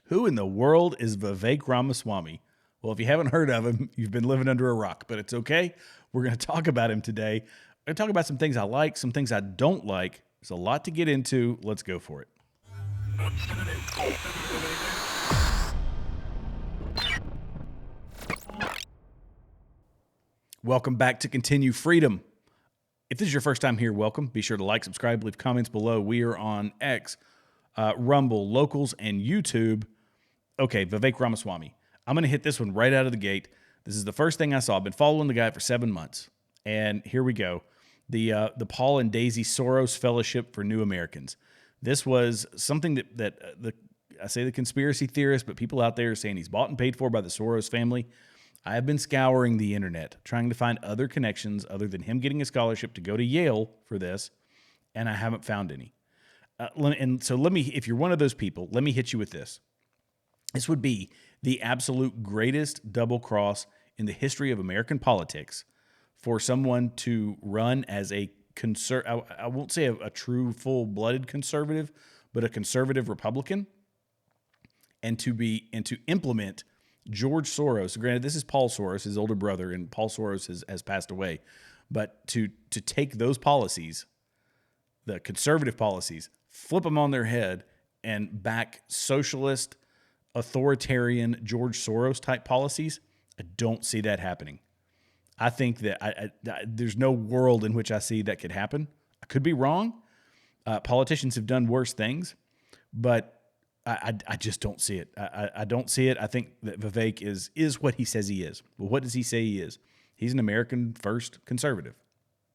Who in the world is Vivek Ramaswamy? Well, if you haven't heard of him, you've been living under a rock, but it's okay. We're going to talk about him today. We're going to talk about some things I like, some things I don't like. There's a lot to get into. Let's go for it. Welcome back to Continue Freedom. If this is your first time here, welcome. Be sure to like, subscribe, leave comments below. We are on X, Rumble, Locals, and YouTube. Okay, Vivek Ramaswamy. I'm going to hit this one right out of the gate. This is the first thing I saw. I've been following the guy for 7 months, and here we go. The Paul and Daisy Soros Fellowship for New Americans. This was something that I say the conspiracy theorists, but people out there are saying he's bought and paid for by the Soros family. I have been scouring the internet, trying to find other connections other than him getting a scholarship to go to Yale for this, and I haven't found any. If you're one of those people, let me hit you with this. This would be the absolute greatest double cross in the history of American politics for someone to run as I won't say a true full-blooded conservative, but a conservative Republican, and to implement George Soros. Granted, this is Paul Soros, his older brother, and Paul Soros has passed away. But to take those policies, the conservative policies, flip them on their head and back socialist, authoritarian George Soros type policies, I don't see that happening. I think that there's no world in which I see that could happen. I could be wrong. Politicians have done worse things, but I just don't see it. I don't see it. I think that Vivek is what he says he is. Well, what does he say he is? He's an American first conservative.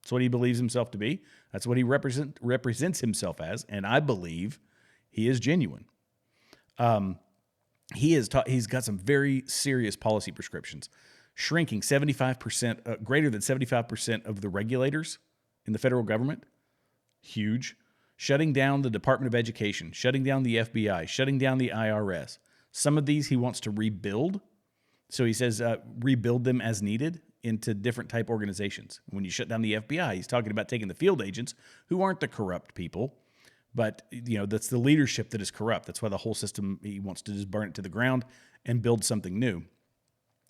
That's what he believes himself to be. That's what he represents himself as, and I believe he is genuine. He's got some very serious policy prescriptions, shrinking 75%, greater than 75% of the regulators in the federal government. Huge. Shutting down the Department of Education, shutting down the FBI, shutting down the IRS. Some of these he wants to rebuild. So he says rebuild them as needed into different type organizations. When you shut down the FBI, he's talking about taking the field agents, who aren't the corrupt people, but that's the leadership that is corrupt. That's why the whole system, he wants to just burn it to the ground and build something new.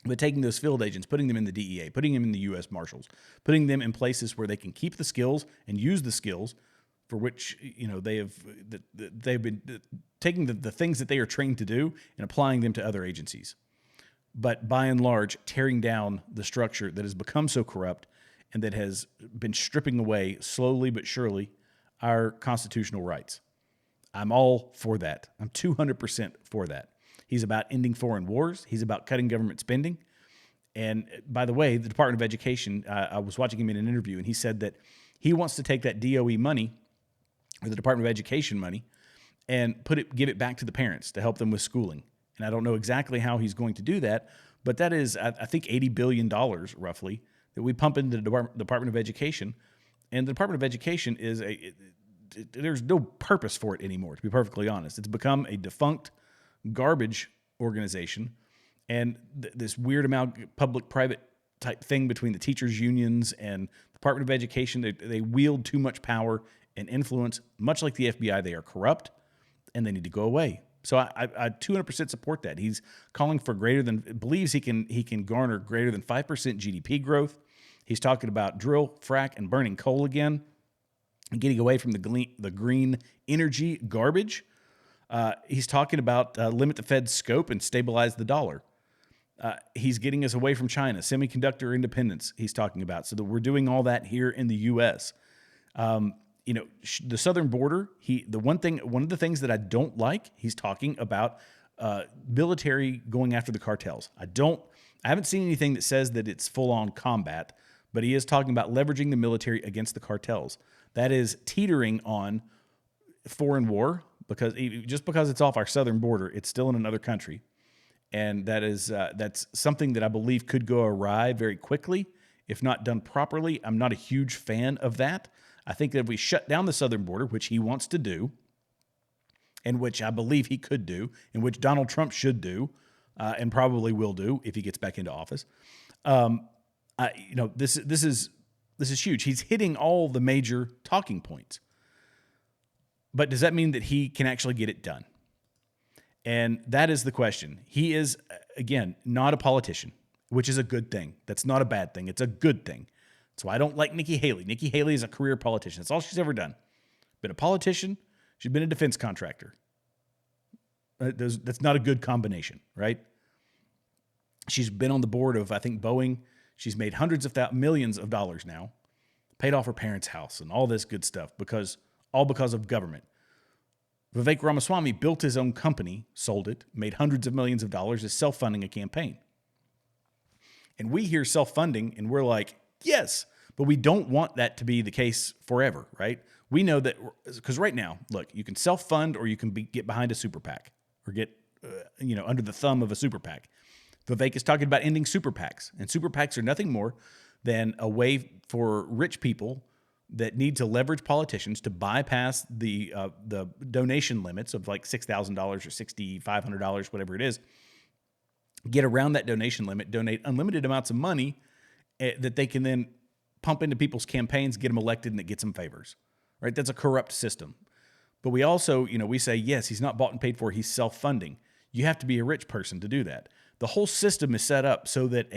But taking those field agents, putting them in the DEA, putting them in the U.S. Marshals, putting them in places where they can keep the skills and use the skills for which they've been taking the things that they are trained to do and applying them to other agencies. But by and large, tearing down the structure that has become so corrupt and that has been stripping away slowly but surely our constitutional rights. I'm all for that. I'm 200% for that. He's about ending foreign wars. He's about cutting government spending. And by the way, the Department of Education, I was watching him in an interview, and he said that he wants to take that DOE money, or the Department of Education money, and give it back to the parents to help them with schooling. And I don't know exactly how he's going to do that, but that is, I think, $80 billion roughly that we pump into the Department of Education. And the Department of Education there's no purpose for it anymore, to be perfectly honest. It's become a defunct garbage organization, and this weird amount public-private type thing between the teachers' unions and the Department of Education, they wield too much power and influence. Much like the FBI, they are corrupt, and they need to go away. So I 200% support that. He's calling for believes he can garner greater than 5% GDP growth. He's talking about drill, frack, and burning coal again, and getting away from the green energy garbage. He's talking about limit the Fed's scope and stabilize the dollar. He's getting us away from China, semiconductor independence he's talking about, so that we're doing all that here in the U.S. The southern border, one of the things that I don't like, he's talking about military going after the cartels. I haven't seen anything that says that it's full-on combat, but he is talking about leveraging the military against the cartels. That is teetering on foreign war, because it's off our southern border, it's still in another country. And that's something that I believe could go awry very quickly if not done properly. I'm not a huge fan of that. I think that if we shut down the southern border, which he wants to do, and which I believe he could do, and which Donald Trump should do, and probably will do if he gets back into office, this is huge. He's hitting all the major talking points. But does that mean that he can actually get it done? And that is the question. He is, again, not a politician, which is a good thing. That's not a bad thing. It's a good thing. That's why I don't like Nikki Haley. Nikki Haley is a career politician. That's all she's ever done. Been a politician. She's been a defense contractor. That's not a good combination, right? She's been on the board of, I think, Boeing. She's made hundreds of millions of dollars now, paid off her parents' house and all this good stuff because of government. Vivek Ramaswamy built his own company, sold it, made hundreds of millions of dollars, is self-funding a campaign. And we hear self-funding and we're like, yes, but we don't want that to be the case forever, right? We know that, because right now, look, you can self-fund or you can get behind a super PAC or get under the thumb of a super PAC. Vivek is talking about ending super PACs, and super PACs are nothing more than a way for rich people that need to leverage politicians to bypass the donation limits of like $6,000 or $6,500, whatever it is, get around that donation limit, donate unlimited amounts of money that they can then pump into people's campaigns, get them elected, and it gets them favors, right? That's a corrupt system. But we also, we say, yes, he's not bought and paid for, he's self-funding. You have to be a rich person to do that. The whole system is set up so that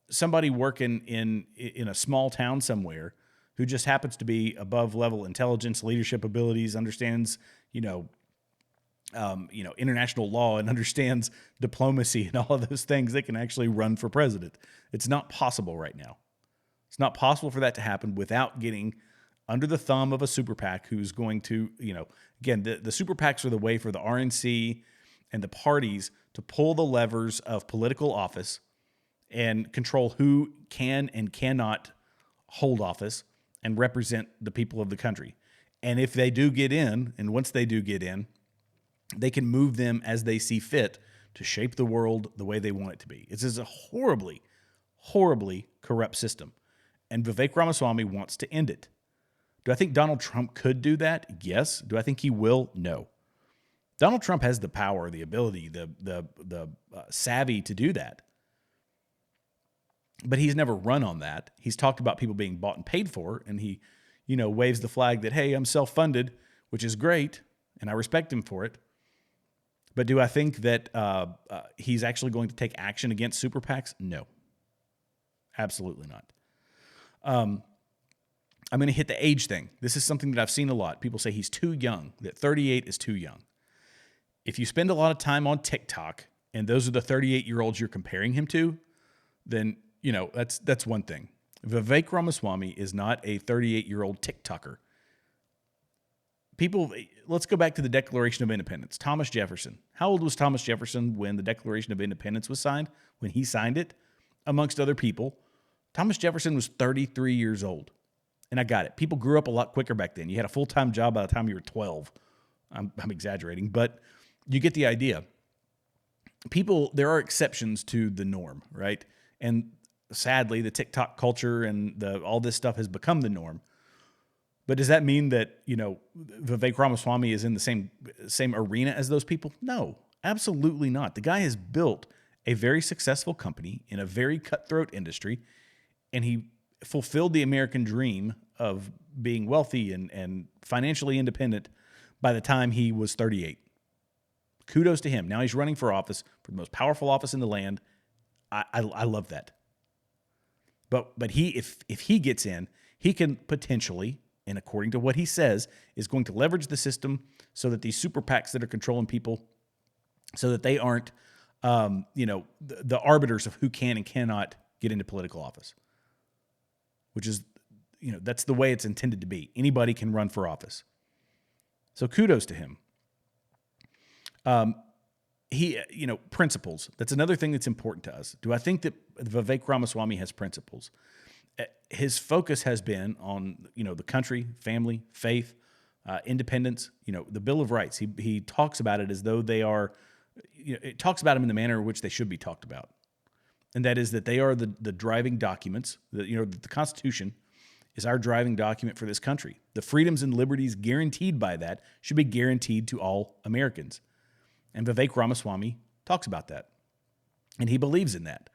somebody working in a small town somewhere who just happens to be above level intelligence, leadership abilities, understands, international law and understands diplomacy and all of those things, they can actually run for president. It's not possible right now. It's not possible for that to happen without getting under the thumb of a super PAC who's going to, again, the super PACs are the way for the RNC and the parties to pull the levers of political office and control who can and cannot hold office and represent the people of the country. And if they do get in, and once they do get in, they can move them as they see fit to shape the world the way they want it to be. It's a horribly, horribly corrupt system. And Vivek Ramaswamy wants to end it. Do I think Donald Trump could do that? Yes. Do I think he will? No. Donald Trump has the power, the ability, the savvy to do that. But he's never run on that. He's talked about people being bought and paid for, and he, waves the flag that, hey, I'm self-funded, which is great, and I respect him for it. But do I think that he's actually going to take action against super PACs? No. Absolutely not. I'm going to hit the age thing. This is something that I've seen a lot. People say he's too young, that 38 is too young. If you spend a lot of time on TikTok, and those are the 38-year-olds you're comparing him to, then, that's one thing. Vivek Ramaswamy is not a 38-year-old TikToker. Let's go back to the Declaration of Independence. Thomas Jefferson. How old was Thomas Jefferson when the Declaration of Independence was signed? When he signed it, amongst other people, Thomas Jefferson was 33 years old. And I got it. People grew up a lot quicker back then. You had a full-time job by the time you were 12. I'm exaggerating, but you get the idea. There are exceptions to the norm, right? And sadly, the TikTok culture and all this stuff has become the norm. But does that mean that, Vivek Ramaswamy is in the same arena as those people? No, absolutely not. The guy has built a very successful company in a very cutthroat industry, and he fulfilled the American dream of being wealthy and financially independent by the time he was 38. Kudos to him. Now he's running for office, for the most powerful office in the land. I love that. But if he gets in, he can potentially, and according to what he says, is going to leverage the system so that these super PACs that are controlling people, so that they aren't, the arbiters of who can and cannot get into political office, which is, that's the way it's intended to be. Anybody can run for office. So kudos to him. Principles. That's another thing that's important to us. Do I think that Vivek Ramaswamy has principles? His focus has been on, the country, family, faith, independence, the Bill of Rights. He talks about it as though they are, it talks about them in the manner in which they should be talked about. And that is that they are the driving documents, the Constitution is our driving document for this country. The freedoms and liberties guaranteed by that should be guaranteed to all Americans. And Vivek Ramaswamy talks about that. And he believes in that.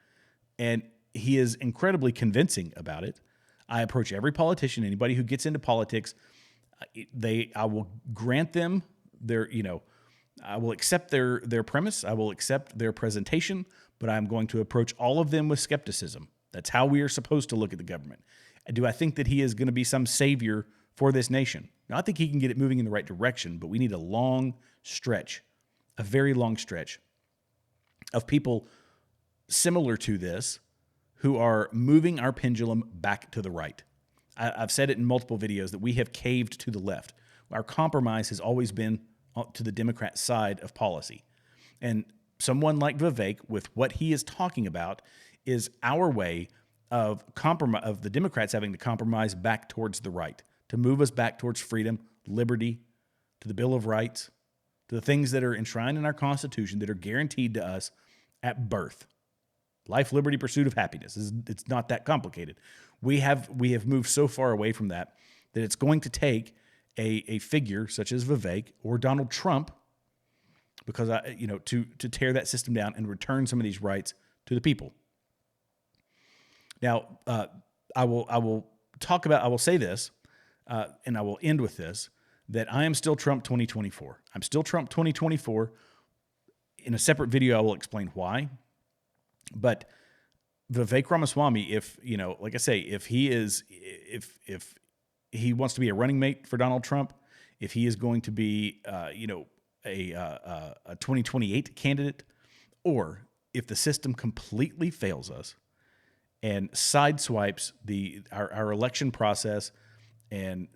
And he is incredibly convincing about it. I approach every politician, anybody who gets into politics, I will grant them their, I will accept their premise. I will accept their presentation, but I'm going to approach all of them with skepticism. That's how we are supposed to look at the government. Do I think that he is going to be some savior for this nation? Now, I think he can get it moving in the right direction, but we need a long stretch, a very long stretch of people similar to this who are moving our pendulum back to the right. I've said it in multiple videos that we have caved to the left. Our compromise has always been to the Democrat side of policy. And someone like Vivek, with what he is talking about, is our way of compromise, of the Democrats having to compromise back towards the right, to move us back towards freedom, liberty, to the Bill of Rights, to the things that are enshrined in our Constitution that are guaranteed to us at birth. Life, liberty, pursuit of happiness. It's not that complicated. We have moved so far away from that it's going to take a figure such as Vivek or Donald Trump, because to tear that system down and return some of these rights to the people. Now, I will say this, and I will end with this, that I am still Trump 2024. I'm still Trump 2024. In a separate video, I will explain why. But Vivek Ramaswamy, like I say, if he wants to be a running mate for Donald Trump, if he is going to be, a 2028 candidate, or if the system completely fails us and sideswipes our election process and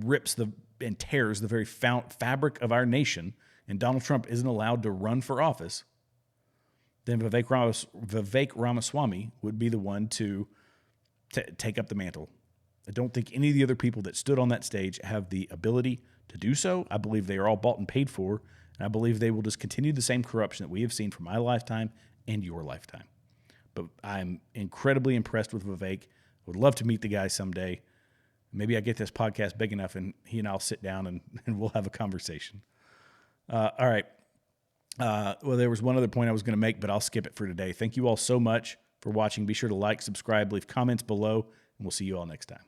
rips and tears the very fabric of our nation, and Donald Trump isn't allowed to run for office, then Vivek Ramaswamy would be the one to take up the mantle. I don't think any of the other people that stood on that stage have the ability to do so. I believe they are all bought and paid for, and I believe they will just continue the same corruption that we have seen for my lifetime and your lifetime. But I'm incredibly impressed with Vivek. I would love to meet the guy someday. Maybe I get this podcast big enough and he and I'll sit down and we'll have a conversation. All right. Well, there was one other point I was going to make, but I'll skip it for today. Thank you all so much for watching. Be sure to like, subscribe, leave comments below, and we'll see you all next time.